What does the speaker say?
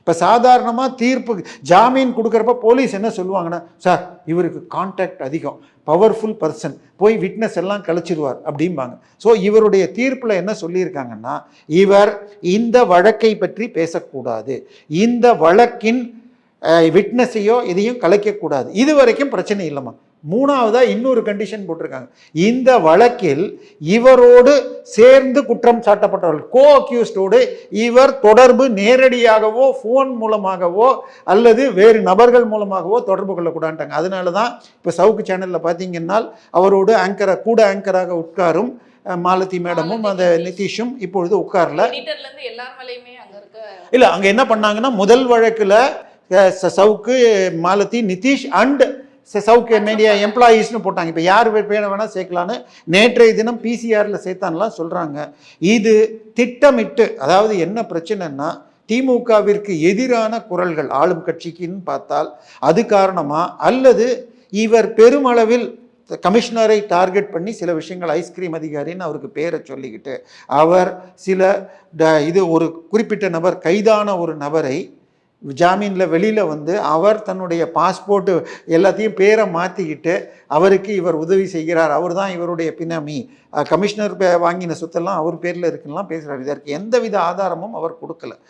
இப்போ சாதாரணமாக தீர்ப்பு ஜாமீன் கொடுக்குறப்ப போலீஸ் என்ன சொல்லுவாங்கன்னா, சார் இவருக்கு கான்டாக்ட் அதிகம், பவர்ஃபுல் பர்சன், போய் விட்னஸ் எல்லாம் கழிச்சிருவார் அப்படிம்பாங்க. ஸோ இவருடைய தீர்ப்பில் என்ன சொல்லியிருக்காங்கன்னா, இவர் இந்த வழக்கை பற்றி பேசக்கூடாது, இந்த வழக்கின் விட்னஸையோ இதையும் கலைக்கக்கூடாது. இது வரைக்கும் பிரச்சனை இல்லைம்மா. மூணாவதா இன்னொரு கண்டிஷன் போட்டிருக்காங்க. இந்த வழக்கில் இவரோடு சேர்ந்து குற்றம் சாட்டப்பட்டவர்கள் கோ அக்யூஸ்டோடு இவர் தொடர்பு நேரடியாகவோ ஃபோன் மூலமாகவோ அல்லது வேறு நபர்கள் மூலமாகவோ தொடர்பு கொள்ளக்கூடாதுட்டாங்க. அதனால தான் இப்போ சவுக்கு சேனலில் பார்த்தீங்கன்னா அவரோடு கூட ஆங்கராக உட்காரும் மாலதி மேடமும் அந்த நிதிஷும் இப்பொழுது உட்காரல. இல்லை, அங்கே என்ன பண்ணாங்கன்னா முதல் வழக்கில் சவுக்கு, மாலதி, நிதிஷ் அண்ட் சவுக்கு மீடியா எம்ப்ளாயீஸ்னு போட்டாங்க. இப்போ யார் வேணால் சேர்க்கலான்னு நேற்றைய தினம் பிசிஆரில் சேர்த்தான்லாம் சொல்கிறாங்க. இது திட்டமிட்டு, அதாவது என்ன பிரச்சனைன்னா திமுகவிற்கு எதிரான குரல்கள் ஆளும் கட்சிக்குன்னு பார்த்தால் அது காரணமா, அல்லது இவர் பெருமளவில் கமிஷனரை டார்கெட் பண்ணி சில விஷயங்கள், ஐஸ்கிரீம் அதிகாரின்னு அவருக்கு பேரை சொல்லிக்கிட்டு அவர் இது ஒரு குறிப்பிட்ட நபர், கைதான ஒரு நபரை ஜாமீனில் வெளியில் வந்து அவர் தன்னுடைய பாஸ்போர்ட்டு எல்லாத்தையும் பேரை மாற்றிக்கிட்டு அவருக்கு இவர் உதவி செய்கிறார், அவர் தான் இவருடைய பினாமி, கமிஷனர் வாங்கின சொத்தெல்லாம் அவர் பேரில் இருக்குலாம் பேசுகிறார். இதற்கு எந்தவித ஆதாரமும் அவர் கொடுக்கல.